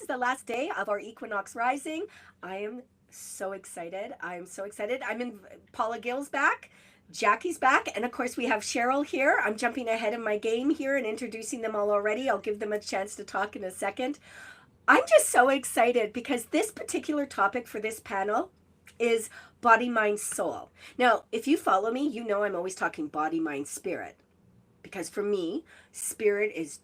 is the last day of our equinox rising. I am so excited. I'm so excited. I'm in Paula Gill's back. Jackie's back. And of course, we have Cheryl here. I'm jumping ahead of my game here and introducing them all already. I'll give them a chance to talk in a second. I'm just so excited because this particular topic for this panel is body, mind, soul. Now, if you follow me, you know I'm always talking body, mind, spirit. Because for me, spirit is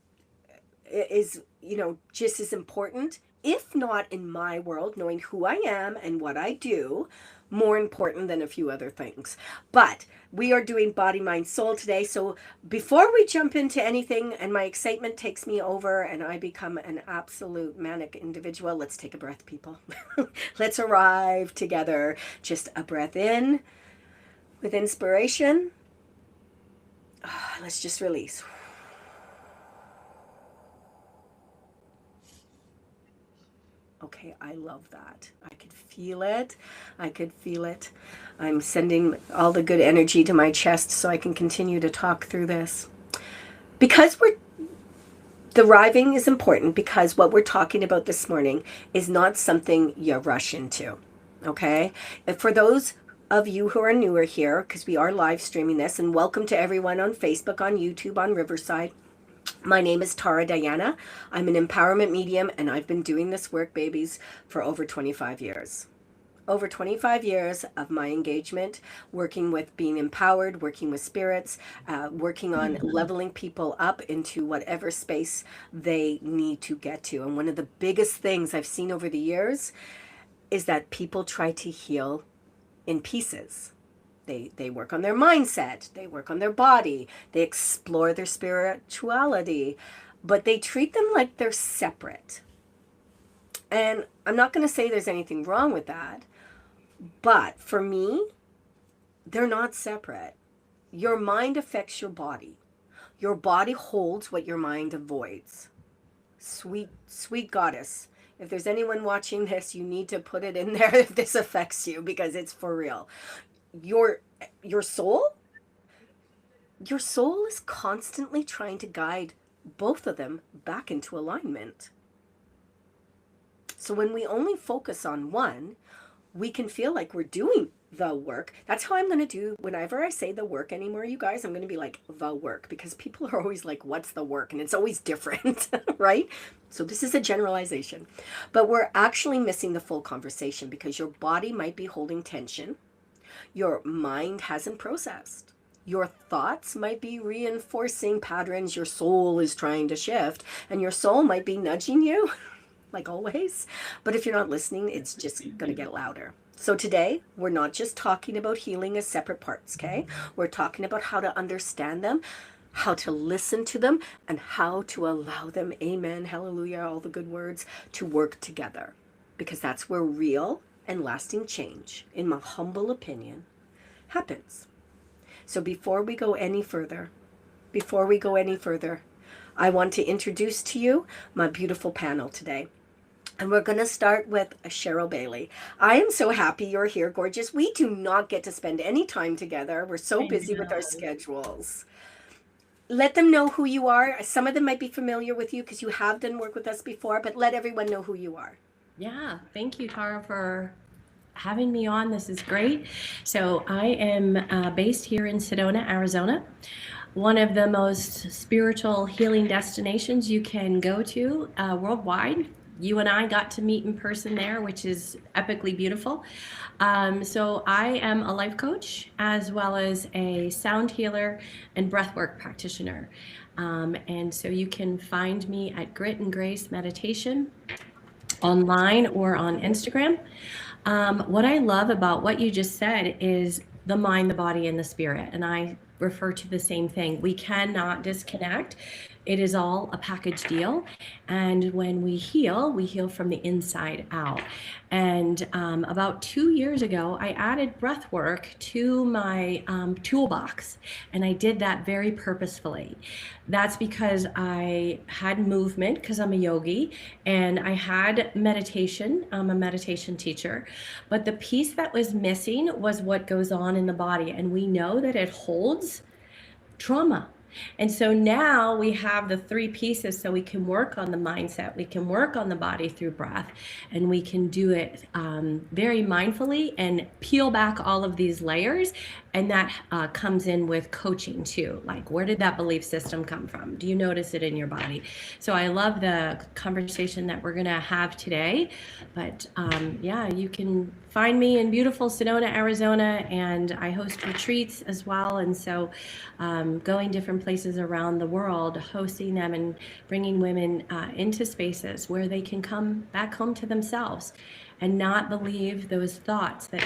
just as important, if not in my world, knowing who I am and what I do, more important than a few other things. But we are doing body, mind, soul today. So before we jump into anything and my excitement takes me over and I become an absolute manic individual, let's take a breath, people. Let's arrive together. Just a breath in with inspiration. Let's just release. Okay, I love that. I could feel it. I could feel it. I'm sending all the good energy to my chest so I can continue to talk through this. Because the arriving is important, because what we're talking about this morning is not something you rush into, okay? And for those of you who are newer here, because we are live streaming this, and welcome to everyone on Facebook, on YouTube, on Riverside. My name is Tara Diana. I'm an empowerment medium, and I've been doing this work, babies, for over 25 years. Over 25 years of my engagement, working with being empowered, working with spirits, working on leveling people up into whatever space they need to get to. And one of the biggest things I've seen over the years is that people try to heal in pieces. They work on their mindset, they work on their body, they explore their spirituality, but they treat them like they're separate. And I'm not going to say there's anything wrong with that, but for me, they're not separate. Your mind affects your body. Your body holds what your mind avoids. Sweet, sweet goddess. If there's anyone watching this, you need to put it in there if this affects you, because it's for real. Your soul is constantly trying to guide both of them back into alignment. So when we only focus on one, we can feel like we're doing the work. That's how I'm going to do whenever I say the work anymore, you guys. I'm going to be like the work, because people are always like, what's the work? And it's always different, right? So this is a generalization, but we're actually missing the full conversation, because your body might be holding tension. Your mind hasn't processed. Your thoughts might be reinforcing patterns your soul is trying to shift, and your soul might be nudging you, like always. But if you're not listening, it's just going to get louder. So today, we're not just talking about healing as separate parts, okay? We're talking about how to understand them, how to listen to them, and how to allow them, amen, hallelujah, all the good words, to work together. Because that's where real and lasting change, in my humble opinion, happens. So before we go any further, I want to introduce to you my beautiful panel today. And we're going to start with Cheryl Bailey. I am so happy you're here, gorgeous. We do not get to spend any time together. We're so busy with our schedules. Let them know who you are. Some of them might be familiar with you because you have done work with us before, but let everyone know who you are. Yeah, thank you, Tara, for having me on. This is great. So I am based here in Sedona, Arizona, one of the most spiritual healing destinations you can go to worldwide. You and I got to meet in person there, which is epically beautiful. So I am a life coach, as well as a sound healer and breathwork practitioner. And so you can find me at Grit and Grace Meditation online or on Instagram. What I love about what you just said is the mind, the body, and the spirit. And I refer to the same thing. We cannot disconnect. It is all a package deal. And when we heal from the inside out. And about 2 years ago, I added breath work to my toolbox. And I did that very purposefully. That's because I had movement, because I'm a yogi, and I had meditation. I'm a meditation teacher. But the piece that was missing was what goes on in the body. And we know that it holds trauma. And so now we have the three pieces, so we can work on the mindset, we can work on the body through breath, and we can do it very mindfully and peel back all of these layers. And that comes in with coaching too. Like, where did that belief system come from? Do you notice it in your body? So I love the conversation that we're going to have today. But yeah, you can find me in beautiful Sedona, Arizona, and I host retreats as well. And so going different places around the world, hosting them and bringing women into spaces where they can come back home to themselves and not believe those thoughts that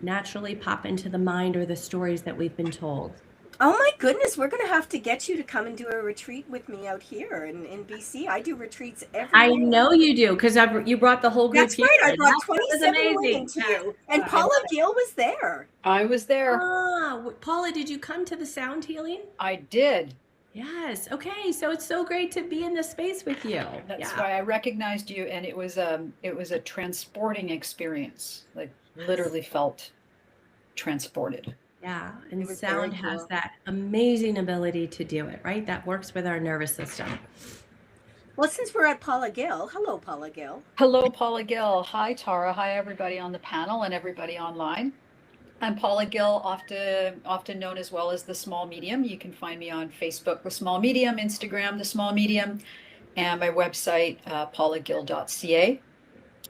naturally pop into the mind or the stories that we've been told. Oh my goodness, we're going to have to get you to come and do a retreat with me out here in BC. I do retreats every I year. know you do, because you brought the whole group That's here. right. I brought That was 27 women amazing. to Yeah. you. And Paula Gill was there. I was there. Paula, did you come to the sound healing? I did. Yes. Okay. So it's so great to be in this space with you. That's why I recognized you, and it was a transporting experience. Like literally felt transported. Yeah, and It was sound very has cool. that amazing ability to do it, right? That works with our nervous system. Well, since we're at Paula Gill, hello, Paula Gill. Hello, Paula Gill. Hi, Tara. Hi, everybody on the panel and everybody online. I'm Paula Gill, often known as well as The Small Medium. You can find me on Facebook, The Small Medium, Instagram, The Small Medium, and my website, paulagill.ca.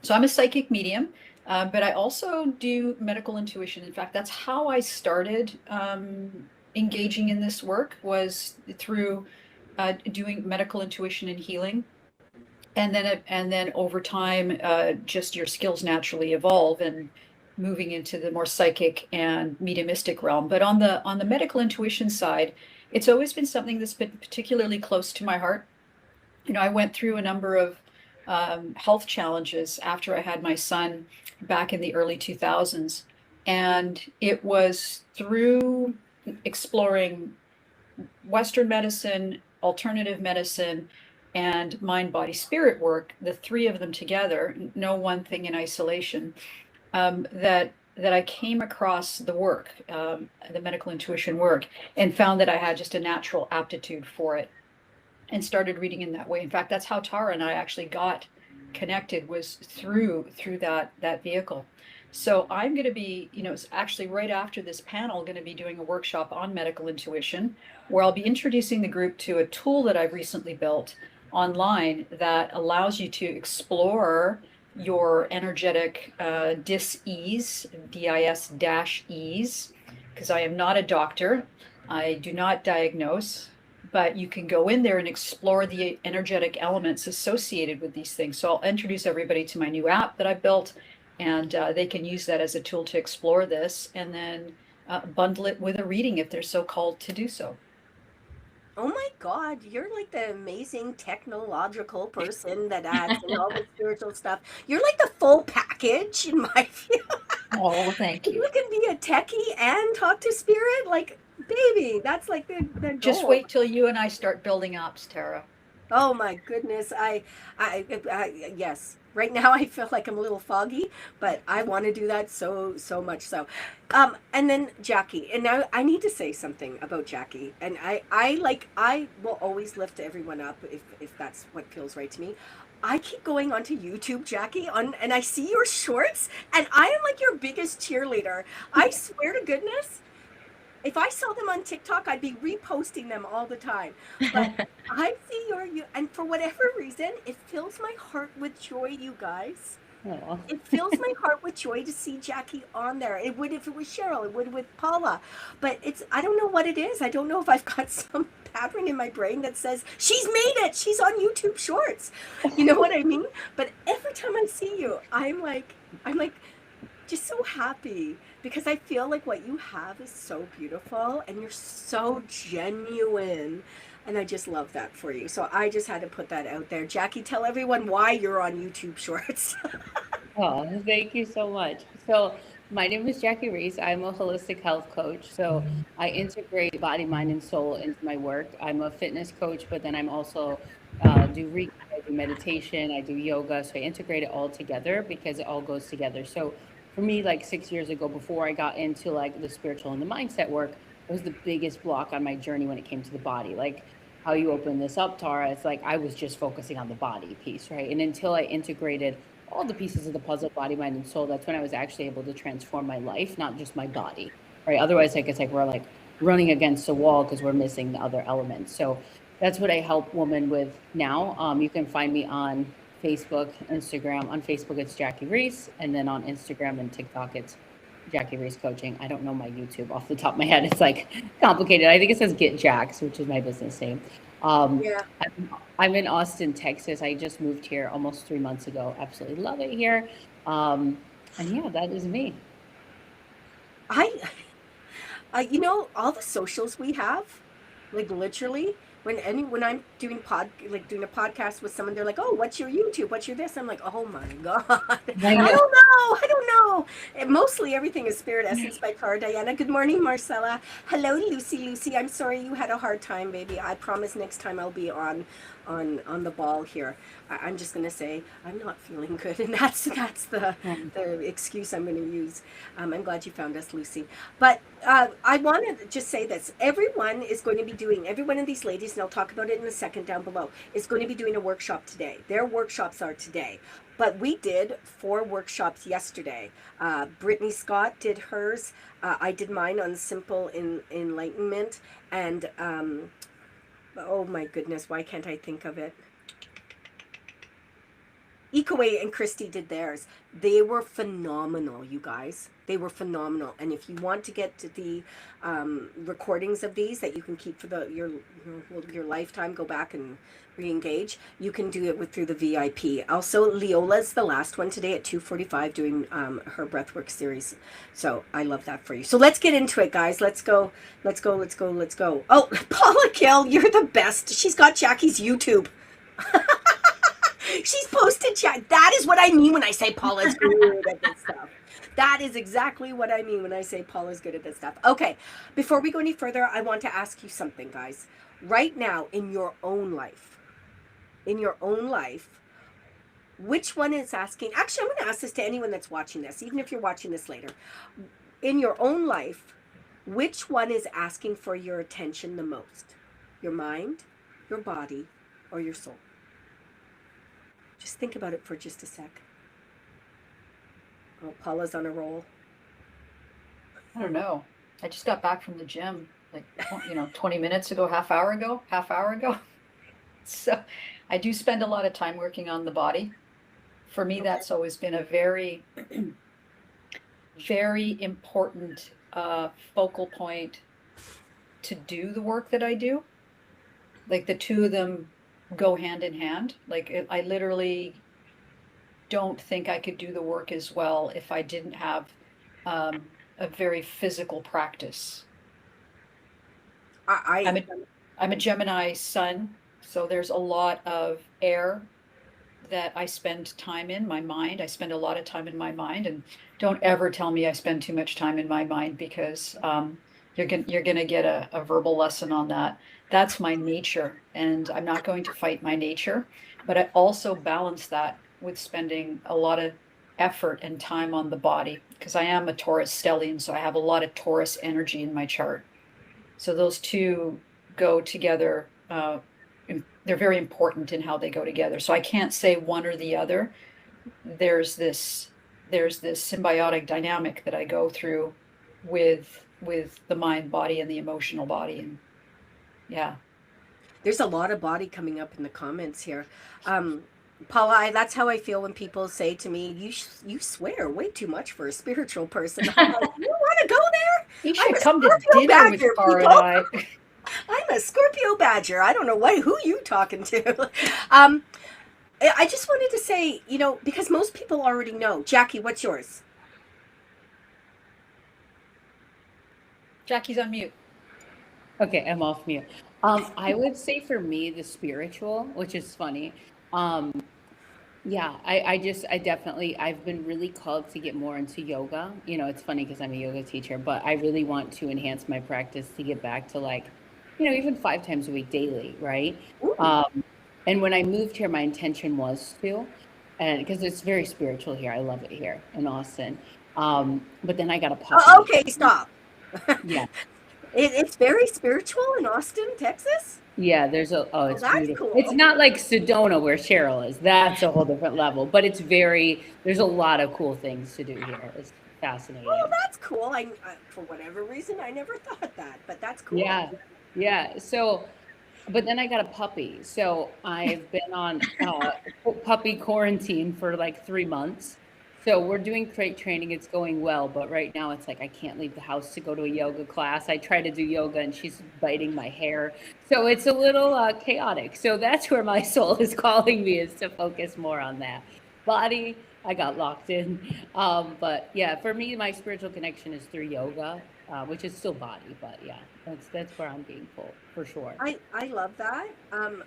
So I'm a psychic medium, but I also do medical intuition. In fact, that's how I started engaging in this work, was through doing medical intuition and healing. And then over time, just your skills naturally evolve and moving into the more psychic and mediumistic realm. But on the medical intuition side, it's always been something that's been particularly close to my heart. You know, I went through a number of health challenges after I had my son back in the early 2000s. And it was through exploring Western medicine, alternative medicine, and mind, body, spirit work, the three of them together, no one thing in isolation, that I came across the work, the medical intuition work, and found that I had just a natural aptitude for it, and started reading in that way. In fact, that's how Tara and I actually got connected, was through that vehicle. So I'm going to be, actually right after this panel, going to be doing a workshop on medical intuition, where I'll be introducing the group to a tool that I've recently built online that allows you to explore your energetic dis-ease, DIS-ease, because I am not a doctor. I do not diagnose, but you can go in there and explore the energetic elements associated with these things. So I'll introduce everybody to my new app that I built, and they can use that as a tool to explore this, and then bundle it with a reading if they're so called to do so. Oh my God, you're like the amazing technological person that adds in all the spiritual stuff. You're like the full package in my view. Oh, thank you. You can be a techie and talk to spirit, like, baby, that's like the goal. Just wait till you and I start building apps, Tara. Oh my goodness, I yes. Right now I feel like I'm a little foggy, but I want to do that so much so. And then Jackie, and now I need to say something about Jackie. And I will always lift everyone up if that's what feels right to me. I keep going onto YouTube, Jackie, and I see your shorts, and I am like your biggest cheerleader. I swear to goodness, if I saw them on TikTok, I'd be reposting them all the time. But I see and for whatever reason, it fills my heart with joy, you guys. Aww. It fills my heart with joy to see Jackie on there. It would if it was Cheryl, it would with Paula. But I don't know what it is. I don't know if I've got some pattern in my brain that says, she's made it. She's on YouTube Shorts. You know what I mean? But every time I see you, I'm like just so happy, because I feel like what you have is so beautiful and you're so genuine, and I just love that for you. So I just had to put that out there. Jackie, tell everyone why you're on YouTube Shorts. Oh, thank you so much. So my name is Jackie Reese. I'm a holistic health coach. So I integrate body, mind, and soul into my work. I'm a fitness coach, but then I'm also do Reiki, I do meditation, I do yoga. So I integrate it all together because it all goes together. So for me, like 6 years ago, before I got into like the spiritual and the mindset work, was the biggest block on my journey when it came to the body. Like how you open this up, Tara, it's like I was just focusing on the body piece, right? And until I integrated all the pieces of the puzzle, body, mind, and soul, that's when I was actually able to transform my life, not just my body, right? Otherwise, like it's like we're like running against a wall because we're missing the other elements. So that's what I help women with now. You can find me on Facebook, Instagram. On Facebook, it's Jackie Reese. And then on Instagram and TikTok, it's Jackie Reese Coaching. I don't know my YouTube off the top of my head. It's like complicated. I think it says Get Jax, which is my business name. Yeah. I'm in Austin, Texas. I just moved here almost 3 months ago. Absolutely love it here. And yeah, that is me. You know, all the socials we have, like literally, when I'm doing doing a podcast with someone, they're like, "Oh, what's your YouTube? What's your this?" I'm like, "Oh my god, I don't know." And mostly everything is Spirit Essence by Cara Diana. Good morning, Marcella. Hello, Lucy. I'm sorry you had a hard time, baby. I promise next time I'll be on the ball here. I'm just gonna say I'm not feeling good, and that's the excuse I'm gonna use. I'm glad you found us, Lucy. But I want to just say this: everyone is going to be doing, every one of these ladies, and I'll talk about it in a second down below, is going to be doing a workshop today. Their workshops are today. But we did 4 workshops yesterday. Brittany Scott did hers. I did mine on simple enlightenment, and oh my goodness, why can't I think of it? Ecoay and Christy did theirs. They were phenomenal, you guys. They were phenomenal. And if you want to get to the recordings of these that you can keep for your lifetime, go back and re-engage, you can do it through the VIP. Also, Leola's the last one today at 2:45 doing her breathwork series. So I love that for you. So let's get into it, guys. Let's go. Oh, Paula Gill, you're the best. She's got Jackie's YouTube. She's posted Jack. That is what I mean when I say Paula's good at this stuff. That is exactly what I mean when I say Paula's good at this stuff. Okay, before we go any further, I want to ask you something, guys. Right now, in your own life, which one is asking? Actually, I'm going to ask this to anyone that's watching this, even if you're watching this later. In your own life, which one is asking for your attention the most? Your mind, your body, or your soul? Just think about it for just a sec. Oh, Paula's on a roll. I don't know. I just got back from the gym, 20 minutes ago, half hour ago. So I do spend a lot of time working on the body. For me, that's always been a very, very important focal point to do the work that I do. Like the two of them go hand in hand. Like I literally don't think I could do the work as well if I didn't have a very physical practice. I'm a Gemini sun, so there's a lot of air that I spend time in my mind. I spend a lot of time in my mind, and don't ever tell me I spend too much time in my mind, because you're gonna get a verbal lesson on that. That's my nature, and I'm not going to fight my nature, but I also balance that with spending a lot of effort and time on the body, because I am a Taurus stellium, so I have a lot of Taurus energy in my chart. So those two go together. They're very important in how they go together. So I can't say one or the other. There's this symbiotic dynamic that I go through with the mind body and the emotional body. And yeah. There's a lot of body coming up in the comments here. Paula, that's how I feel when people say to me, you swear way too much for a spiritual person. I'm like, you want to go there? You should come to dinner with Cara and I. I'm a Scorpio Badger. I don't know who you talking to. I just wanted to say, because most people already know. Jackie, what's yours? Jackie's on mute. Okay, I'm off mute. I would say for me, the spiritual, which is funny. Yeah, I've been really called to get more into yoga. It's funny because I'm a yoga teacher, but I really want to enhance my practice to get back to even 5 times a week daily, right? And when I moved here, my intention was to, and because it's very spiritual here, I love it here in Austin. But then I got a pop. Okay, stop. Yeah. It's very spiritual in Austin, Texas. Yeah, there's it's that's beautiful. cool. It's not like Sedona where Cheryl is. That's a whole different level, but there's a lot of cool things to do here. It's fascinating. Oh, that's cool. For whatever reason, I never thought that, but that's cool. Yeah. Yeah. So, but then I got a puppy. So I've been on puppy quarantine for like 3 months. So we're doing crate training. It's going well, but right now it's like I can't leave the house to go to a yoga class. I try to do yoga and she's biting my hair. So it's a little chaotic. So that's where my soul is calling me, is to focus more on that. Body, I got locked in. But yeah, for me, my spiritual connection is through yoga, which is still body. But yeah, that's where I'm being pulled for sure. I love that.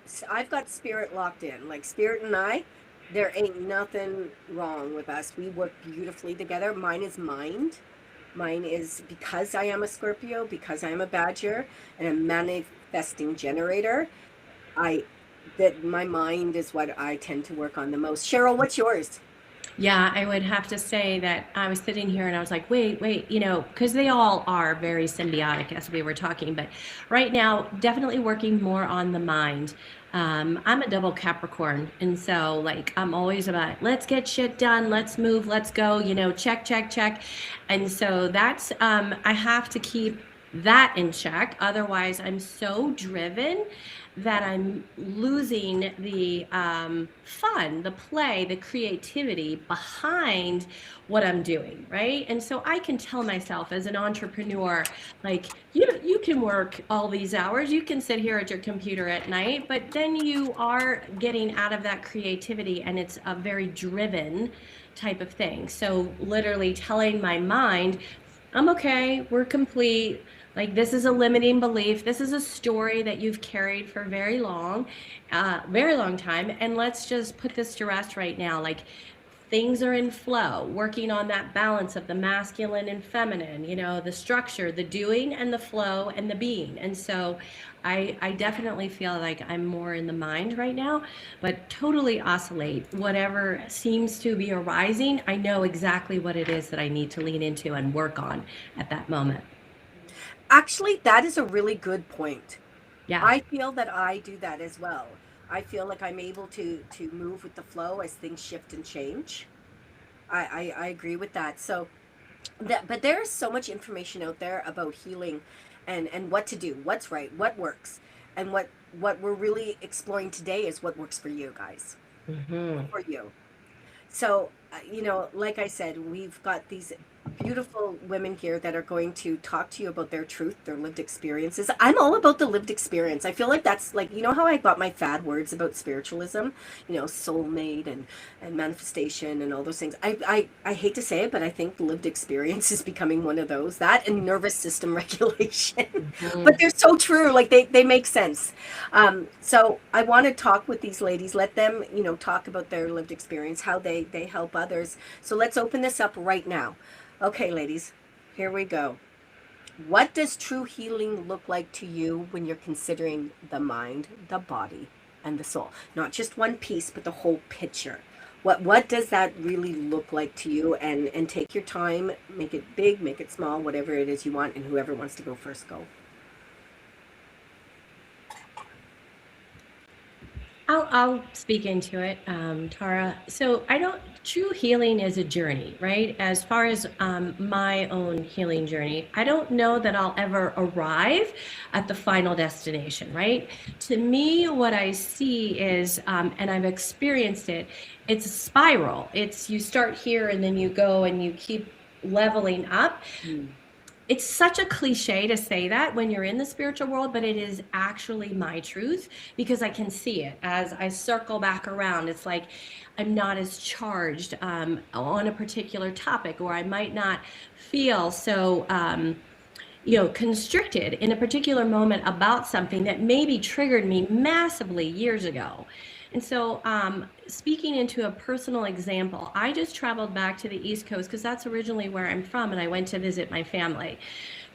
So I've got spirit locked in. Like spirit and I, there ain't nothing wrong with us. We work beautifully together. Mine is mind. Mine is, because I am a Scorpio, because I am a Badger and a manifesting generator. That my mind is what I tend to work on the most. Cheryl, what's yours? Yeah, I would have to say that I was sitting here and I was like, wait, because they all are very symbiotic as we were talking. But right now, definitely working more on the mind. I'm a double Capricorn. And so like, I'm always about, let's get shit done. Let's move, let's go, check, check, check. And so that's, I have to keep that in check. Otherwise, I'm so driven that I'm losing the fun, the play, the creativity behind what I'm doing, right? And so I can tell myself as an entrepreneur, like, you can work all these hours, you can sit here at your computer at night, but then you are getting out of that creativity, and it's a very driven type of thing. So literally telling my mind, I'm okay, we're complete. Like, this is a limiting belief. This is a story that you've carried for very long time. And let's just put this to rest right now. Like, things are in flow, working on that balance of the masculine and feminine, the structure, the doing and the flow and the being. And so I definitely feel like I'm more in the mind right now, but totally oscillate. Whatever seems to be arising, I know exactly what it is that I need to lean into and work on at that moment. Actually, that is a really good point. Yeah. I feel that I do that as well. I feel like I'm able to move with the flow as things shift and change. I agree with that. So but there's so much information out there about healing and what to do, what's right, what works. And what we're really exploring today is what works for you guys. For you. So, like I said, we've got these beautiful women here that are going to talk to you about their truth, their lived experiences. I'm all about the lived experience. I feel like that's like, how I got my fad words about spiritualism, soulmate and manifestation and all those things. I hate to say it, but I think lived experience is becoming one of those, that and nervous system regulation. But they're so true. Like they make sense. So I want to talk with these ladies, let them, talk about their lived experience, how they help others. So let's open this up right now. Okay, ladies, here we go. What does true healing look like to you when you're considering the mind, the body, and the soul? Not just one piece, but the whole picture. What does that really look like to you? And take your time, make it big, make it small, whatever it is you want, and whoever wants to go first, go. I'll speak into it, Tara. So true healing is a journey, right? As far as my own healing journey, I don't know that I'll ever arrive at the final destination, right? To me, what I see is, and I've experienced it, it's a spiral. It's, you start here and then you go and you keep leveling up. It's such a cliche to say that when you're in the spiritual world, but it is actually my truth, because I can see it as I circle back around. It's like I'm not as charged on a particular topic, or I might not feel so constricted in a particular moment about something that maybe triggered me massively years ago. And so speaking into a personal example, I just traveled back to the East Coast because that's originally where I'm from, and I went to visit my family.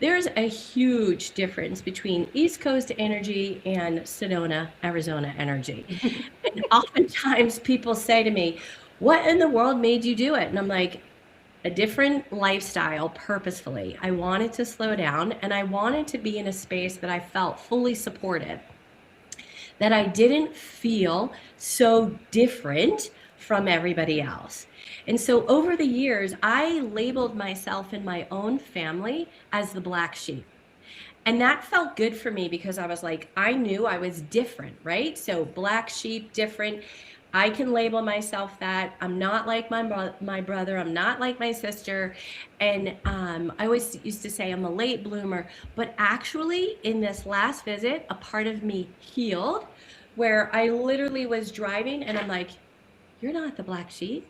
There's a huge difference between East Coast energy and Sedona, Arizona energy. And oftentimes people say to me, what in the world made you do it? And I'm like, a different lifestyle purposefully. I wanted to slow down, and I wanted to be in a space that I felt fully supported, that I didn't feel so different from everybody else. And so over the years, I labeled myself in my own family as the black sheep. And that felt good for me because I was like, I knew I was different, right? So black sheep, different. I can label myself that. I'm not like my brother. I'm not like my sister. And I always used to say I'm a late bloomer. But actually, in this last visit, a part of me healed where I literally was driving and I'm like, you're not the black sheep.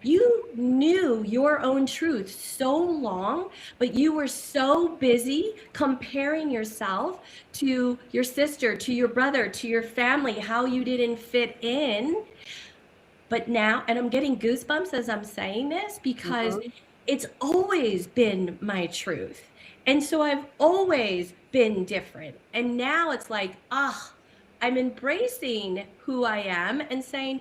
You knew your own truth so long, but you were so busy comparing yourself to your sister, to your brother, to your family, how you didn't fit in. But now, and I'm getting goosebumps as I'm saying this because it's always been my truth. And so I've always been different. And now it's like, I'm embracing who I am and saying,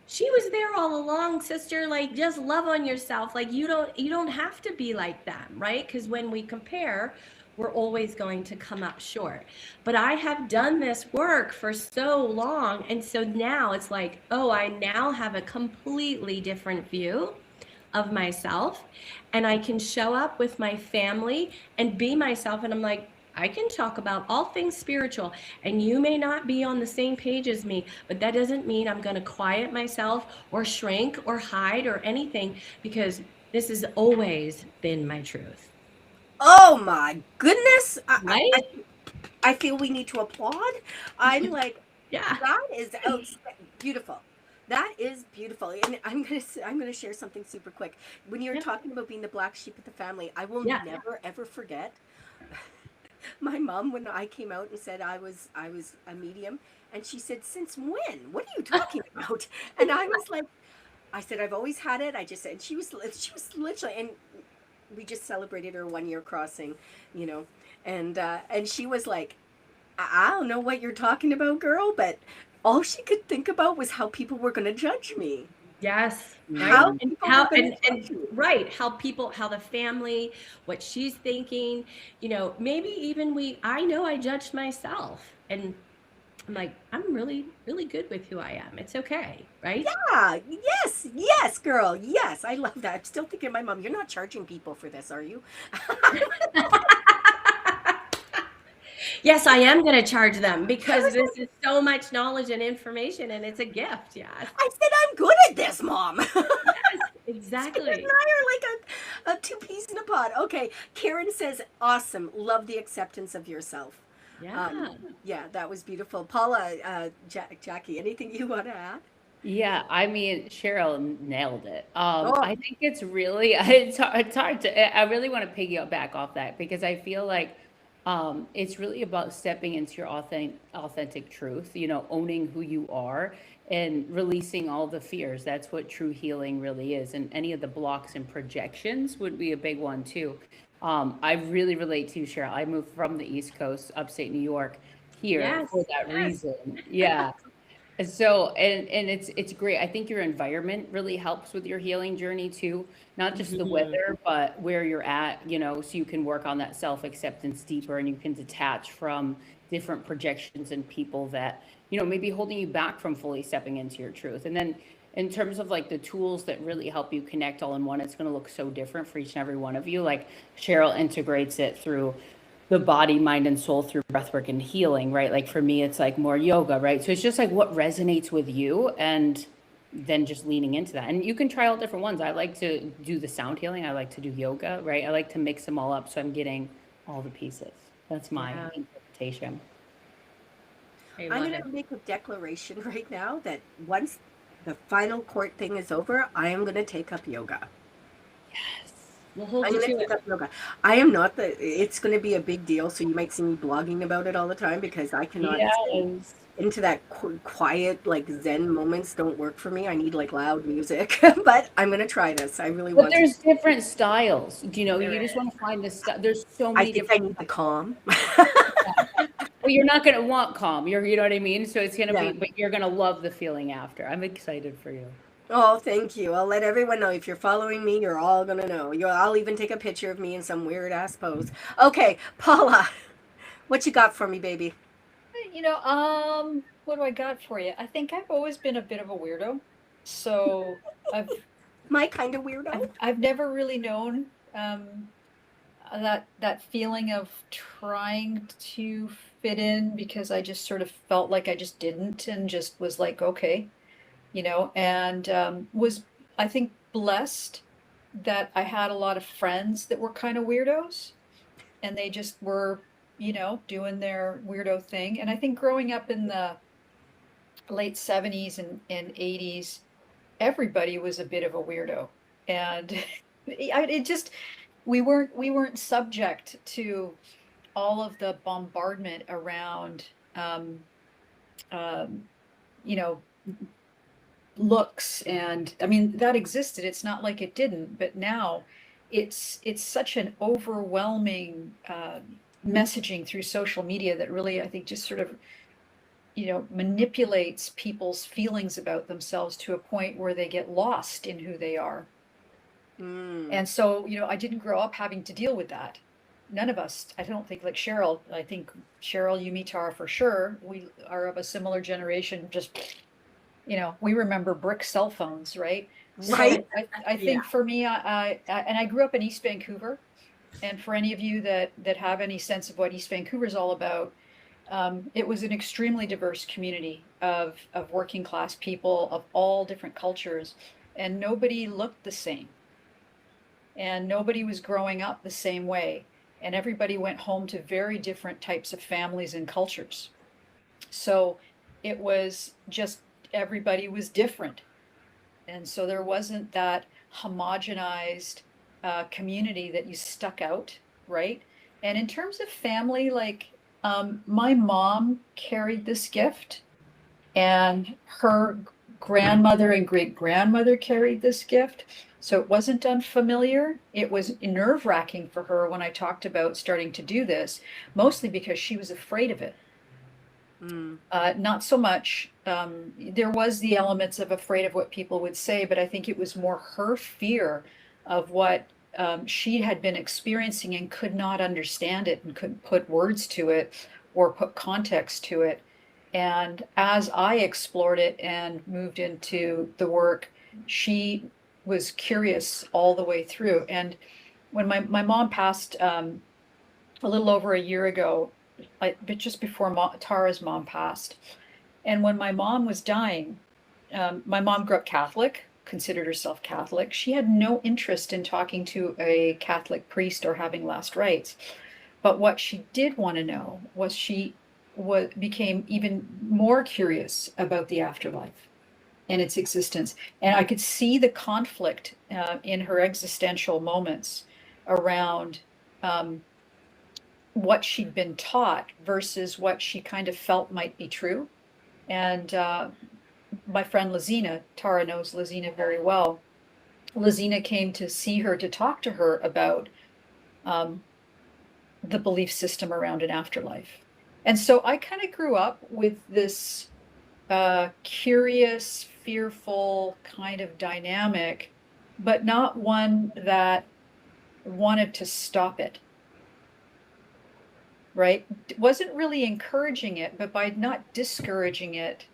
she was there all along, sister. Like, just love on yourself. Like, you don't have to be like them, right? Because when we compare, we're always going to come up short. But I have done this work for so long, and so now it's like, oh, I now have a completely different view of myself, and I can show up with my family and be myself. And I'm like, I can talk about all things spiritual, and you may not be on the same page as me, but that doesn't mean I'm going to quiet myself or shrink or hide or anything, because this has always been my truth. Oh my goodness. Right? I feel we need to applaud. I'm like, Yeah. that is beautiful. That is beautiful. And I'm gonna share something super quick. When you're talking about being the black sheep of the family, I will never ever forget my mom when I came out and said I was a medium, and she said, "Since when? What are you talking about?" And I was like, I said, "I've always had it." I just said, she was literally, and we just celebrated her 1 year crossing, you know, and she was like, I don't know what you're talking about, girl, but all she could think about was how people were going to judge me. Yes. How Right. people How were gonna and judge me. right, how the family, what she's thinking, maybe even I know I judged myself, and I'm like, I'm really, really good with who I am. It's okay, right? Yeah, yes, girl, yes, I love that. I'm still thinking, my mom, you're not charging people for this, are you? Yes, I am going to charge them because this is so much knowledge and information, and it's a gift. Yes. I said, I'm good at this, Mom. Yes, And exactly. I are like a two peas in a pod. Okay, Karen says, awesome, love the acceptance of yourself. Yeah. Yeah, that was beautiful. Paula, Jackie, anything you want to add? Yeah, I mean, Cheryl nailed it. Oh, I think it's really it's hard to I really want to piggyback off that because I feel like it's really about stepping into your authentic truth, owning who you are and releasing all the fears. That's what true healing really is. And any of the blocks and projections would be a big one too. I really relate to you, Cheryl. I moved from the East Coast, upstate New York, here Yes. for that reason. Yeah. And so, and it's great. I think your environment really helps with your healing journey too. Not just the weather, but where you're at, so you can work on that self-acceptance deeper and you can detach from different projections and people that, may be holding you back from fully stepping into your truth. And then in terms of like the tools that really help you connect all in one, it's going to look so different for each and every one of you. Like Cheryl integrates it through the body, mind, and soul through breathwork and healing, right? Like for me, it's like more yoga, right? So it's just like what resonates with you and then just leaning into that. And you can try all different ones. I like to do the sound healing. I like to do yoga, right? I like to mix them all up so I'm getting all the pieces. That's my interpretation. I'm going to make a declaration right now that once the final court thing is over, I am going to take up yoga. Yes. We'll hold I'm you going to to take it. up yoga. I am not it's going to be a big deal, so you might see me blogging about it all the time because I cannot stay into that quiet, like Zen moments don't work for me. I need like loud music, but I'm going to try this. I really want But there's different styles. You just want to find the style. There's so I many think I different. need the calm. Well, you're not going to want calm. You know what I mean? So it's going to Yeah. be, but you're going to love the feeling after. I'm excited for you. Oh, thank you. I'll let everyone know. If you're following me, you're all gonna know. I'll even take a picture of me in some weird ass pose. Okay, Paula, what you got for me, baby? What do I got for you? I think I've always been a bit of a weirdo. So I've My kind of weirdo? I've never really known that feeling of trying to fit in because I just sort of felt like I just didn't and just was like, okay, and was, I think, blessed that I had a lot of friends that were kind of weirdos and they just were, doing their weirdo thing. And I think growing up in the late 70s and 80s, everybody was a bit of a weirdo. And it just, we weren't subject to all of the bombardment around, um, um, you know, looks. And I mean, that existed. It's not like it didn't, but now it's such an overwhelming messaging through social media that really, I think, just sort of, manipulates people's feelings about themselves to a point where they get lost in who they are. Mm. And so, I didn't grow up having to deal with that. None of us, I don't think, like Cheryl. I think Cheryl, you, me, Tara, for sure. We are of a similar generation. Just, we remember brick cell phones, right? Right? So I think for me, and I grew up in East Vancouver. And for any of you that have any sense of what East Vancouver is all about, it was an extremely diverse community of working class people of all different cultures, and nobody looked the same, and nobody was growing up the same way, and everybody went home to very different types of families and cultures. So it was just, everybody was different, and so there wasn't that homogenized community that you stuck out, right? And in terms of family, like, my mom carried this gift, and her grandmother and great grandmother carried this gift. So it wasn't unfamiliar. It was nerve wracking for her when I talked about starting to do this, mostly because she was afraid of it. Mm. Not so much. There was the elements of afraid of what people would say, but I think it was more her fear of what she had been experiencing and could not understand it and couldn't put words to it or put context to it. And as I explored it and moved into the work, she was curious all the way through. And when my mom passed a little over a year ago, but just before Tara's mom passed, and when my mom was dying, my mom grew up Catholic, considered herself Catholic. She had no interest in talking to a Catholic priest or having last rites. But what she did want to know was became even more curious about the afterlife and its existence. And I could see the conflict in her existential moments around what she'd been taught versus what she kind of felt might be true. And my friend Lazina, Tara knows Lazina very well. Lazina came to see her to talk to her about the belief system around an afterlife. And so I kind of grew up with this curious, fearful kind of dynamic, but not one that wanted to stop it. Right? Wasn't really encouraging it, but by not discouraging it,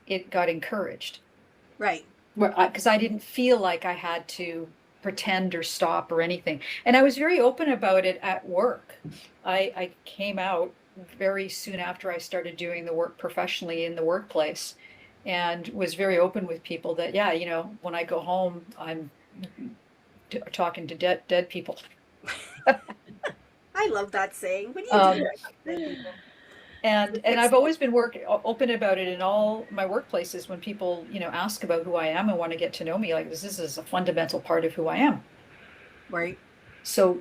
it got encouraged. Right. Because I didn't feel like I had to pretend or stop or anything. And I was very open about it at work. I came out very soon after I started doing the work professionally in the workplace, and was very open with people that, yeah, when I go home, I'm talking to dead people. I love that saying. What do you do? And I've always been open about it in all my workplaces when people, ask about who I am and want to get to know me. Like, this is a fundamental part of who I am. Right. So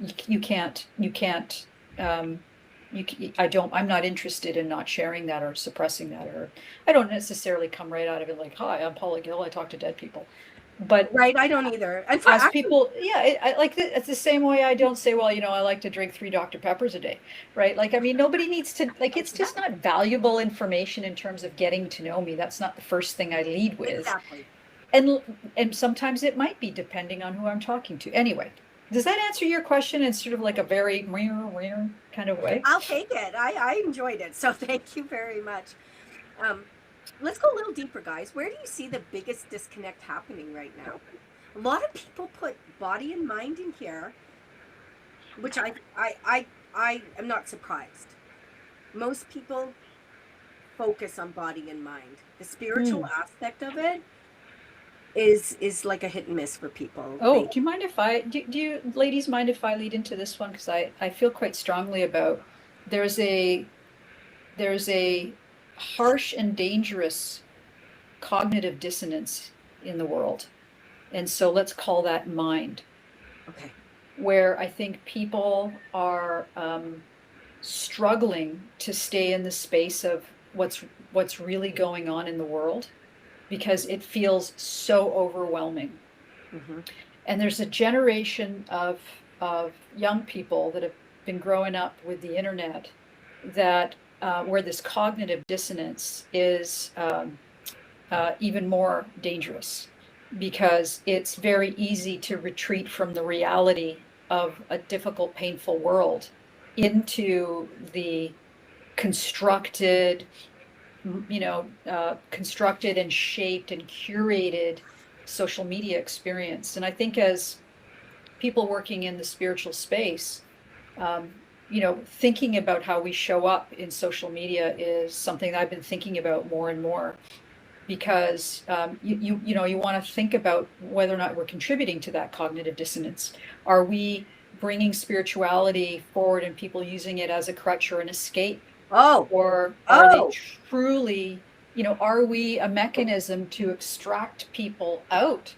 I'm not interested in not sharing that or suppressing that, or I don't necessarily come right out of it like, hi, I'm Paula Gill, I talk to dead people. But right, I don't either. And as people, yeah, it's the same way I don't say, well, I like to drink 3 Dr. Peppers a day, right? Like, I mean, nobody needs to, like, it's just not valuable information in terms of getting to know me. That's not the first thing I lead with. Exactly. and sometimes it might be depending on who I'm talking to. Anyway, does that answer your question in sort of like a very kind of way? I'll take it. I enjoyed it. So thank you very much. Let's go a little deeper, guys. Where do you see the biggest disconnect happening right now? A lot of people put body and mind in here, which I am not surprised. Most people focus on body and mind. The spiritual aspect of it is like a hit and miss for people. Oh, do you mind if do you ladies mind if I lead into this one? Because I feel quite strongly about there's a harsh and dangerous cognitive dissonance in the world. And so let's call that mind. Okay. Where I think people are struggling to stay in the space of what's really going on in the world, because it feels so overwhelming. Mm-hmm. And there's a generation of young people that have been growing up with the internet that where this cognitive dissonance is even more dangerous, because it's very easy to retreat from the reality of a difficult, painful world into the constructed, constructed and shaped and curated social media experience. And I think as people working in the spiritual space, thinking about how we show up in social media is something that I've been thinking about more and more, because you want to think about whether or not we're contributing to that cognitive dissonance. Are we bringing spirituality forward and people using it as a crutch or an escape? Or are they truly, are we a mechanism to extract people out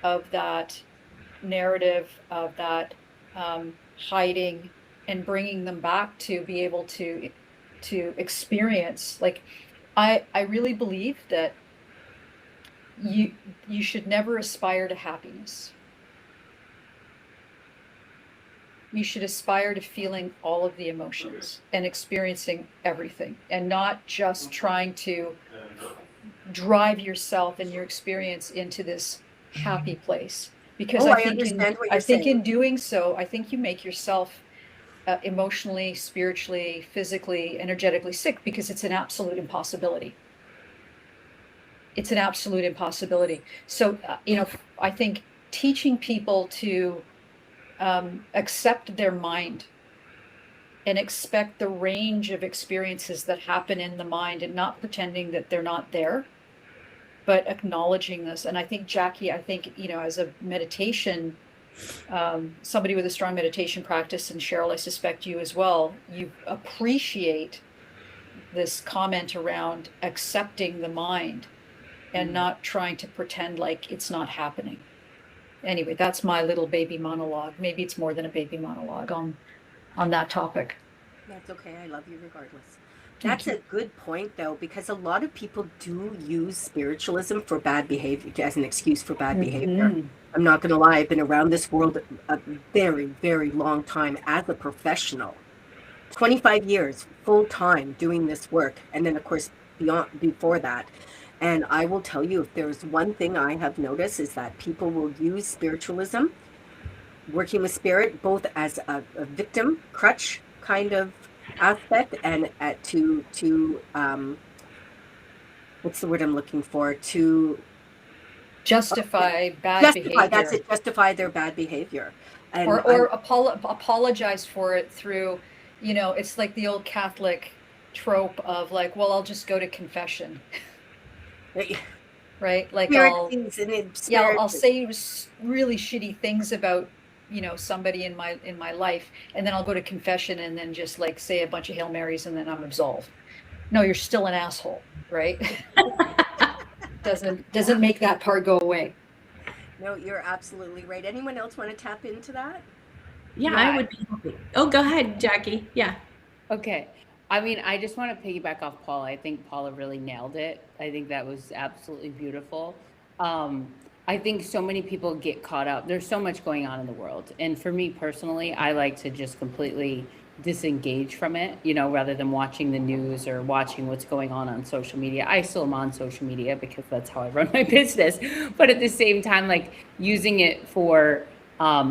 of that narrative, of that hiding, and bringing them back to be able to experience? Like, I really believe that you should never aspire to happiness. You should aspire to feeling all of the emotions and experiencing everything, and not just trying to drive yourself and your experience into this happy place. Because I think in doing so, I think you make yourself emotionally, spiritually, physically, energetically sick, because it's an absolute impossibility. It's an absolute impossibility. So, I think teaching people to accept their mind and expect the range of experiences that happen in the mind, and not pretending that they're not there, but acknowledging this. And I think, Jackie, as a meditation, somebody with a strong meditation practice, and Cheryl, I suspect you as well, you appreciate this comment around accepting the mind and not trying to pretend like it's not happening. Anyway, that's my little baby monologue. Maybe it's more than a baby monologue on that topic. That's okay. I love you regardless. That's a good point, though, because a lot of people do use spiritualism for bad behavior, as an excuse for bad behavior. I'm not going to lie. I've been around this world a very, very long time as a professional. 25 years full time doing this work. And then, of course, before that. And I will tell you, if there's one thing I have noticed, is that people will use spiritualism, working with spirit, both as a victim crutch kind of aspect, and to what's the word I'm looking for? To justify bad behavior. That's it. Justify their bad behavior, and or apologize for it through, it's like the old Catholic trope of like, well, I'll just go to confession. Right? Like I'll say really shitty things about, somebody in my life, and then I'll go to confession and then just like say a bunch of Hail Marys and then I'm absolved. No, you're still an asshole, right? Doesn't make that part go away. No, you're absolutely right. Anyone else want to tap into that? Yeah, I would be happy. Oh, go ahead, Jackie. Yeah. Okay. I mean, I just want to piggyback off Paula. I think Paula really nailed it. I think that was absolutely beautiful. I think so many people get caught up. There's so much going on in the world. And for me personally, I like to just completely disengage from it, you know, rather than watching the news or watching what's going on social media. I still am on social media because that's how I run my business. But at the same time, like using it for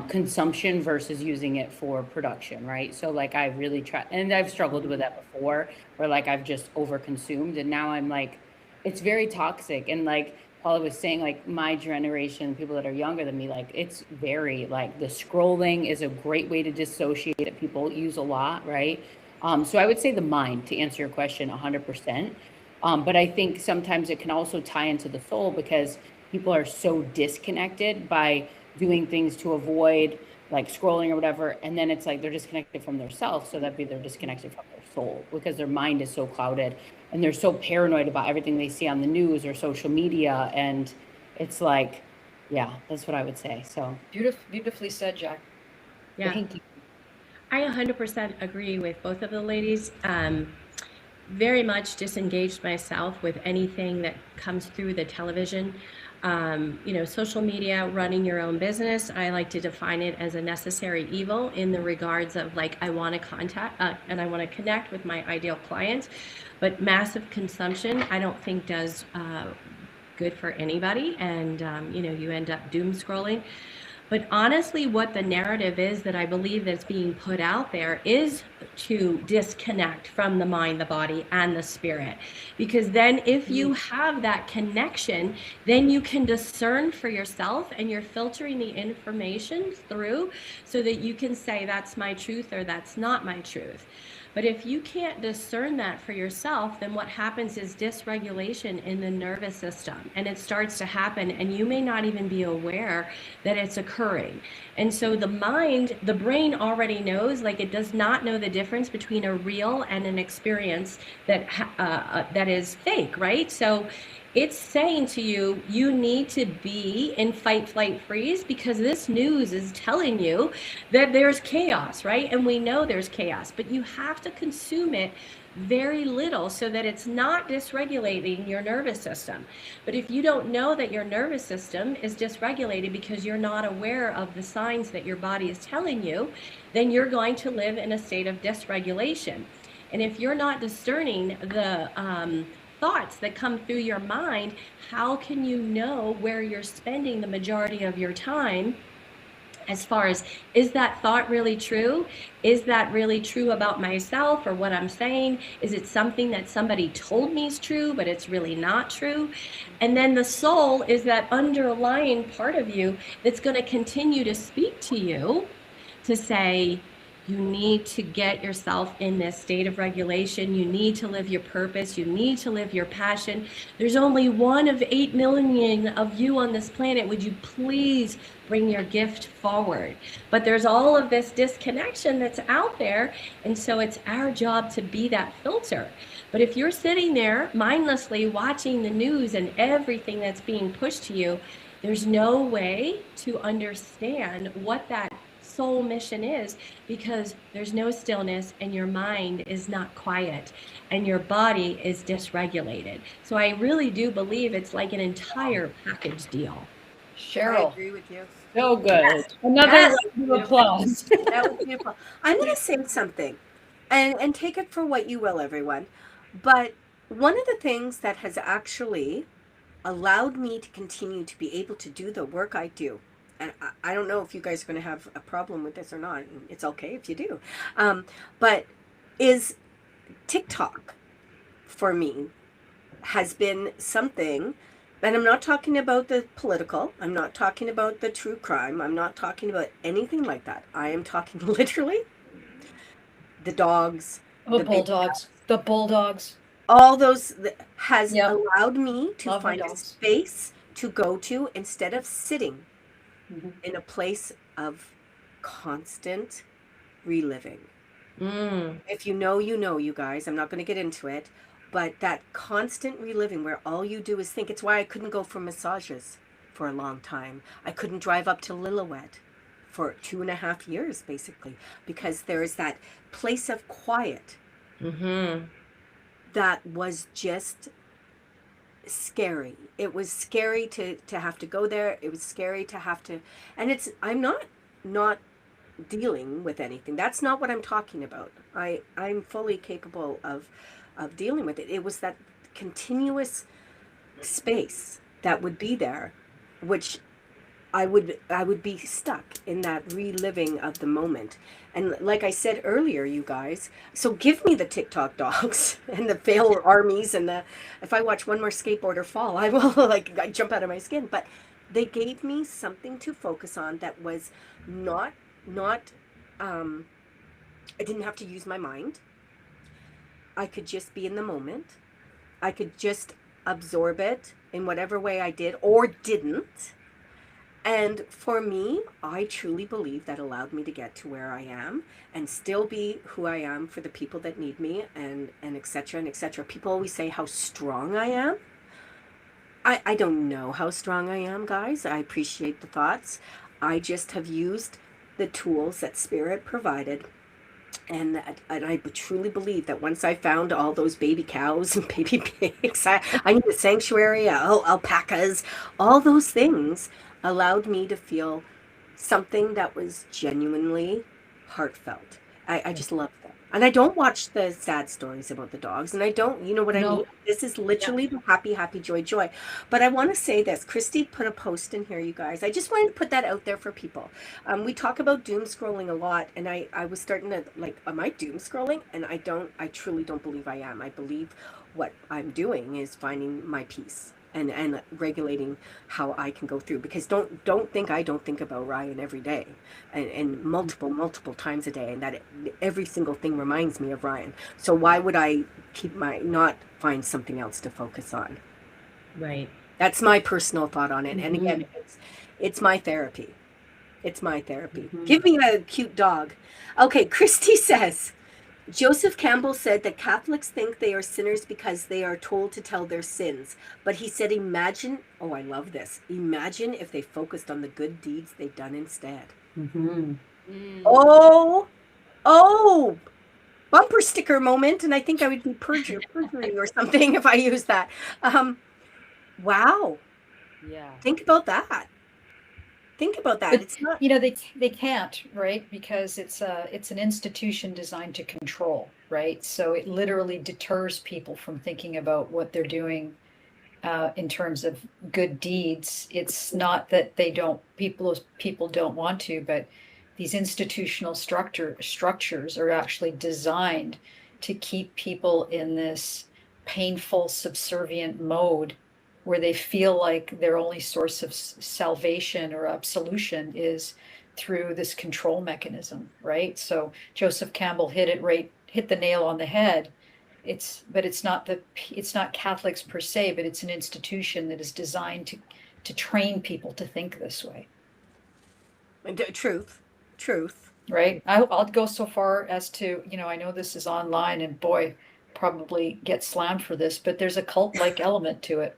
consumption versus using it for production, right? So like I really try, and I've struggled with that before, where like I've just overconsumed, and now I'm like, it's very toxic. And like Paula was saying, like my generation, people that are younger than me, like it's very like the scrolling is a great way to dissociate that people use a lot, right? So I would say the mind, to answer your question, 100%. But I think sometimes it can also tie into the soul because people are so disconnected by doing things to avoid like scrolling or whatever, and then it's like they're disconnected from their self, so that'd be they're disconnected from their soul because their mind is so clouded and they're so paranoid about everything they see on the news or social media. And it's like, yeah, that's what I would say. So Beautifully said, Jack. Yeah. thank you. I 100% agree with both of the ladies. Very much disengaged myself with anything that comes through the television. You know, social media, running your own business, I like to define it as a necessary evil in the regards of like, I want to contact and I want to connect with my ideal clients, but massive consumption, I don't think does good for anybody. And, you know, you end up doom scrolling. But honestly, what the narrative is that I believe that's being put out there is to disconnect from the mind, the body, and the spirit. Because then if you have that connection, then you can discern for yourself and you're filtering the information through so that you can say that's my truth or that's not my truth. But if you can't discern that for yourself, then what happens is dysregulation in the nervous system, and it starts to happen, and you may not even be aware that it's occurring. And so the mind, the brain already knows, like it does not know the difference between a real and an experience that is fake, right? So it's saying to you, you need to be in fight, flight, freeze because this news is telling you that there's chaos, right? And we know there's chaos, but you have to consume it very little so that it's not dysregulating your nervous system. But if you don't know that your nervous system is dysregulated because you're not aware of the signs that your body is telling you, then you're going to live in a state of dysregulation. And if you're not discerning the thoughts that come through your mind, how can you know where you're spending the majority of your time? As far as, is that thought really true? Is that really true about myself or what I'm saying? Is it something that somebody told me is true, but it's really not true? And then the soul is that underlying part of you that's going to continue to speak to you to say, you need to get yourself in this state of regulation. You need to live your purpose. You need to live your passion. There's only 1 of 8 million of you on this planet. Would you please bring your gift forward? But there's all of this disconnection that's out there. And so it's our job to be that filter. But if you're sitting there mindlessly watching the news and everything that's being pushed to you, there's no way to understand what that soul mission is, because there's no stillness and your mind is not quiet and your body is dysregulated. So I really do believe it's like an entire package deal. I Cheryl. agree with you. So good. Yes. Another Yes. round of applause. That was beautiful. I'm going to say something, and take it for what you will, everyone. But one of the things that has actually allowed me to continue to be able to do the work I do, and I don't know if you guys are going to have a problem with this or not. It's okay if you do. But is TikTok for me has been something, and I'm not talking about the political, I'm not talking about the true crime, I'm not talking about anything like that. I am talking literally the dogs, The bulldogs. The bulldogs. all those has Yep. allowed me to Love my find a dogs. space to go to instead of sitting Mhm. in a place of constant reliving. If you know, you know, you guys. I'm not going to get into it, but that constant reliving where all you do is think. It's why I couldn't go for massages for a long time. I couldn't drive up to Lillooet for 2.5 years, basically, because there is that place of quiet that was just scary. It was scary to have to go there. It was scary to have to, and I'm not dealing with anything. That's not what I'm talking about. I'm fully capable of dealing with it. It was that continuous space that would be there, which I would be stuck in that reliving of the moment. And like I said earlier, you guys, so give me the TikTok dogs and the fail armies and the if I watch one more skateboarder fall, I will like I jump out of my skin. But they gave me something to focus on that was not um I didn't have to use my mind. I could just be in the moment. I could just absorb it in whatever way I did or didn't. And for me, I truly believe that allowed me to get to where I am and still be who I am for the people that need me and et cetera and et cetera. People always say how strong I am. I don't know how strong I am, guys. I appreciate the thoughts. I just have used the tools that Spirit provided. And I truly believe that once I found all those baby cows and baby pigs, I need a sanctuary, alpacas, all those things allowed me to feel something that was genuinely heartfelt. I just love them. And I don't watch the sad stories about the dogs. And I don't, you know what I No. mean? This is literally the happy, happy, joy, joy. But I want to say this. Christy put a post in here, you guys. I just wanted to put that out there for people. We talk about doom scrolling a lot. And I was starting to like, am I doom scrolling? And I truly don't believe I am. I believe what I'm doing is finding my peace and regulating how I can go through, because don't think I don't think about Ryan every day and multiple times a day, and that every single thing reminds me of Ryan. So why would I keep my not find something else to focus on? Right. That's my personal thought on it. And again, it's my therapy. It's my therapy. Give me a cute dog. Okay, Christy says, Joseph Campbell said that Catholics think they are sinners because they are told to tell their sins. But he said, imagine, oh, I love this. Imagine if they focused on the good deeds they've done instead. Oh, bumper sticker moment. And I think I would be perjury or something if I used that. Wow. Yeah. Think about that. Think about that. But, It's not. you know, they can't, right? Because it's an institution designed to control, right? So it literally deters people from thinking about what they're doing in terms of good deeds. It's not that people don't want to, but these institutional structures are actually designed to keep people in this painful, subservient mode where they feel like their only source of salvation or absolution is through this control mechanism, right? So Joseph Campbell hit the nail on the head. It's not Catholics per se, but it's an institution that is designed to train people to think this way. Truth. Right. I'll go so far as to, I know this is online and boy, probably get slammed for this, but there's a cult-like element to it.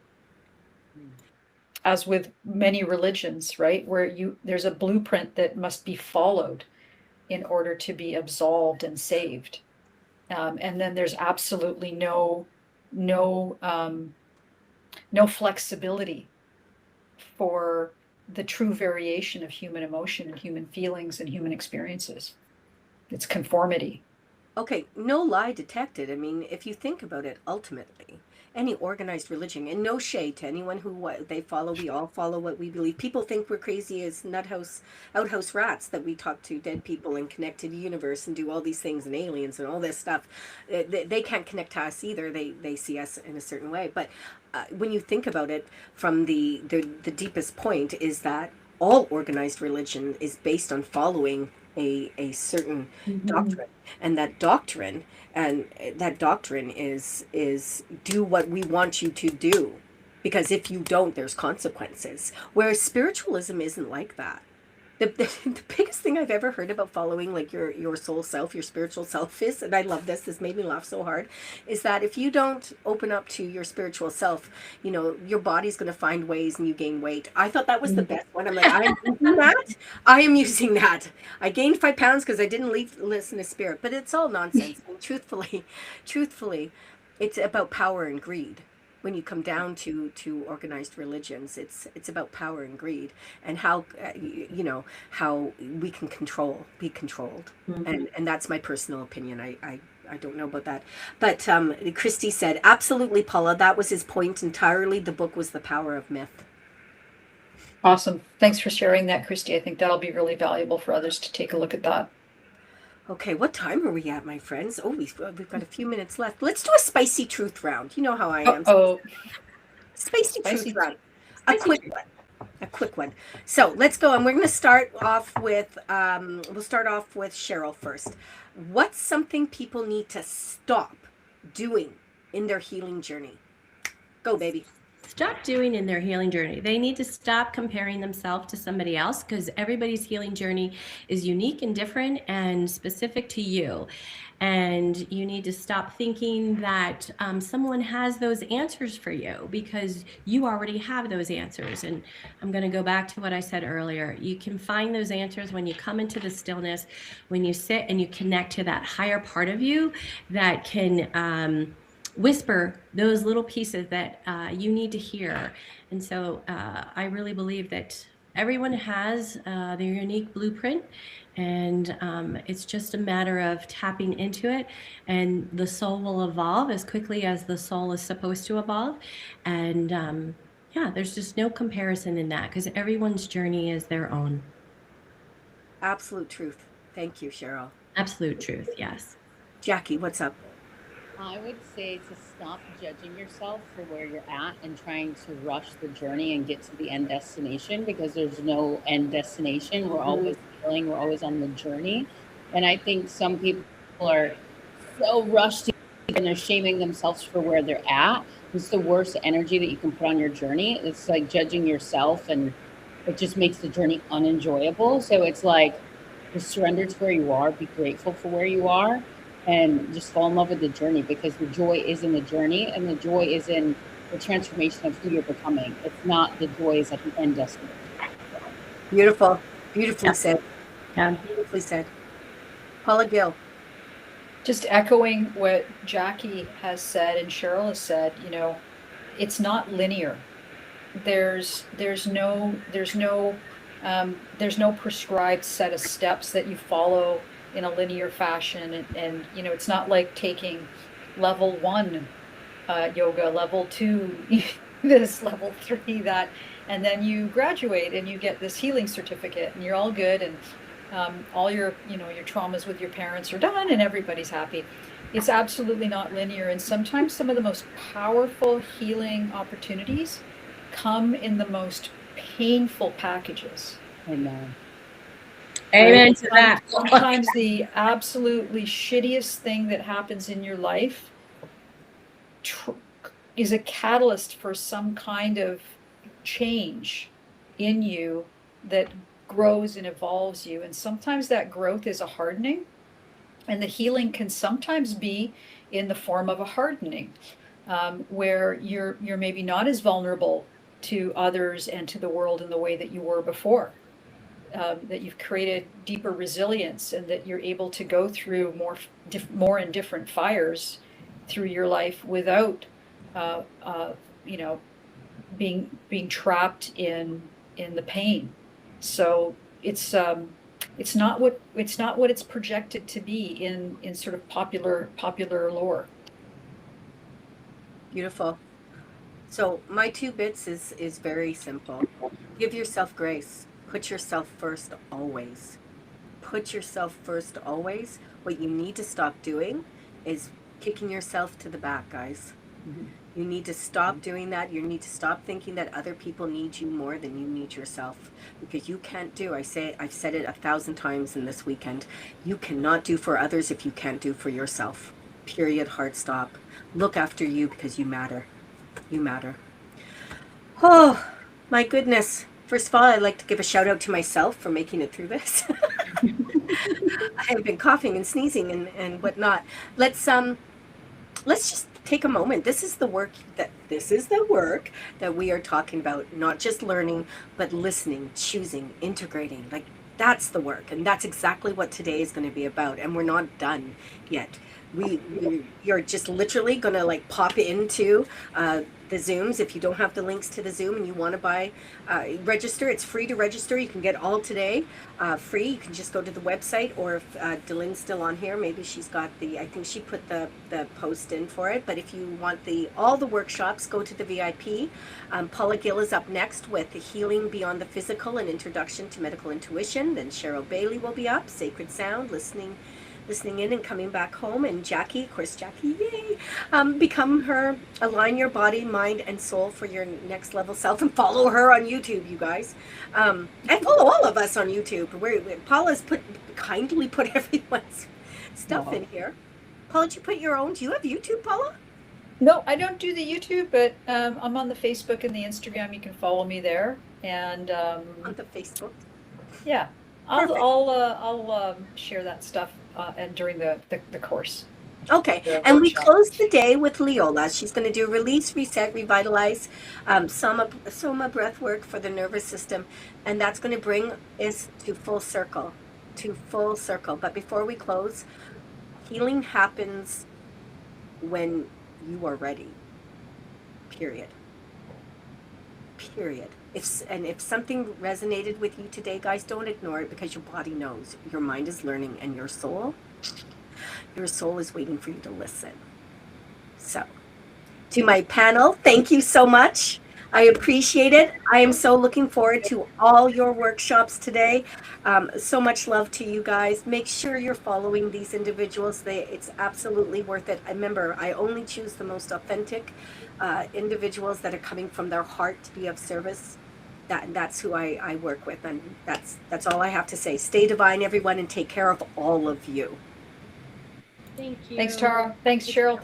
As with many religions, right, where there's a blueprint that must be followed in order to be absolved and saved, and then there's absolutely no flexibility for the true variation of human emotion and human feelings and human experiences. It's conformity. Okay, no lie detected. I mean, if you think about it, ultimately, any organized religion, and no shade to anyone who they follow, we all follow what we believe. People think we're crazy as outhouse rats that we talk to dead people and connect to the universe and do all these things and aliens and all this stuff. They can't connect to us either. They see us in a certain way. But when you think about it, from the deepest point is that all organized religion is based on following a certain doctrine, and that doctrine is do what we want you to do, because if you don't, there's consequences. Whereas spiritualism isn't like that. The biggest thing I've ever heard about following like your soul self, your spiritual self is, and I love this made me laugh so hard, is that if you don't open up to your spiritual self, your body's going to find ways and you gain weight. I thought that was the best one. I'm like, I'm using that. I am using that. I gained 5 pounds because I didn't listen to spirit, but it's all nonsense. And truthfully, it's about power and greed. when you come down to organized religions, it's about power and greed, and how how we can be controlled. And that's my personal opinion. I don't know about that, but Christy said absolutely, Paula, that was his point entirely. The book was The Power of Myth. Awesome. Thanks for sharing that, Christy. I think that'll be really valuable for others to take a look at that. Okay, what time are we at, my friends? Oh, we've got a few minutes left. Let's do a spicy truth round. You know how I am. Oh, Spicy truth round. A quick one. So let's go, and we're going to start off with we'll start off with Cheryl first. What's something people need to stop doing in their healing journey? Go, baby. Stop doing in their healing journey. They need to stop comparing themselves to somebody else, because everybody's healing journey is unique and different and specific to you. And you need to stop thinking that someone has those answers for you, because you already have those answers. And I'm going to go back to what I said earlier. You can find those answers when you come into the stillness, when you sit and you connect to that higher part of you that can whisper those little pieces that you need to hear. And so I really believe that everyone has their unique blueprint, and it's just a matter of tapping into it, and the soul will evolve as quickly as the soul is supposed to evolve. And there's just no comparison in that, because everyone's journey is their own. Absolute truth. Thank you, Cheryl. Absolute truth. Yes. Jackie, what's up? I would say to stop judging yourself for where you're at and trying to rush the journey and get to the end destination, because there's no end destination. We're always healing, we're always on the journey. And I think some people are so rushed and they're shaming themselves for where they're at. It's the worst energy that you can put on your journey. It's like judging yourself, and it just makes the journey unenjoyable. So it's like, just surrender to where you are, be grateful for where you are, and just fall in love with the journey, because the joy is in the journey, and the joy is in the transformation of who you're becoming. It's not the joy is at the end destination. Beautiful. Beautifully said. Yeah. Beautifully said. Paula Gill. just echoing what Jackie has said and Cheryl has said, it's not linear. There's no prescribed set of steps that you follow in a linear fashion, and it's not like taking level 1 yoga, level 2 this, level 3 that, and then you graduate and you get this healing certificate and you're all good, and all your your traumas with your parents are done and everybody's happy. It's absolutely not linear, and sometimes some of the most powerful healing opportunities come in the most painful packages. Amen. Amen to that. Sometimes the absolutely shittiest thing that happens in your life is a catalyst for some kind of change in you that grows and evolves you. And sometimes that growth is a hardening, and the healing can sometimes be in the form of a hardening, where you're maybe not as vulnerable to others and to the world in the way that you were before. That you've created deeper resilience, and that you're able to go through more and different fires through your life without, being trapped in the pain. So it's not what it's projected to be in sort of popular lore. Beautiful. So my 2 bits is very simple. Give yourself grace. Put yourself first always. Put yourself first always. What you need to stop doing is kicking yourself to the back, guys. Mm-hmm. You need to stop doing that. You need to stop thinking that other people need you more than you need yourself, because you can't do. I've said it 1,000 times in this weekend. You cannot do for others if you can't do for yourself. Period. Hard stop. Look after you, because you matter. You matter. Oh, my goodness. First of all, I'd like to give a shout out to myself for making it through this. I have been coughing and sneezing and whatnot. Let's just take a moment. This is the work that we are talking about, not just learning, but listening, choosing, integrating. Like, that's the work, and that's exactly what today is going to be about. And we're not done yet. you're just literally going to like pop into the Zooms. If you don't have the links to the Zoom and you want to buy, register, it's free to register. You can get all today free. You can just go to the website, or if Delyn's still on here, maybe she's got I think she put the post in for it. But if you want all the workshops, go to the VIP. Paula Gill is up next with the Healing Beyond the Physical, an Introduction to Medical Intuition. Then Cheryl Bailey will be up, Sacred Sound, listening in and coming back home. And Jackie, of course, Jackie, yay, become her, align your body, mind, and soul for your next level self. And follow her on YouTube, you guys, and follow all of us on YouTube. Paula's kindly put everyone's stuff in here. Paula, did you put your own? Do you have YouTube, Paula? No, I don't do the YouTube, but I'm on the Facebook and the Instagram. You can follow me there. And On the Facebook. yeah, I'll share that stuff and during the course. Okay, and we close the day with Leola. She's going to do release, reset, revitalize, soma breath work for the nervous system, and that's going to bring us to full circle. But before we close, healing happens when you are ready. Period. If something resonated with you today, guys, don't ignore it, because your body knows, your mind is learning, and your soul is waiting for you to listen. So, to my panel, thank you so much. I appreciate it. I am so looking forward to all your workshops today. So much love to you guys. Make sure you're following these individuals. It's absolutely worth it. Remember, I only choose the most authentic individuals that are coming from their heart to be of service. That's who I work with, and that's all I have to say. Stay divine, everyone, and take care of all of you. Thank you. Thanks, Tara. Thanks, Cheryl.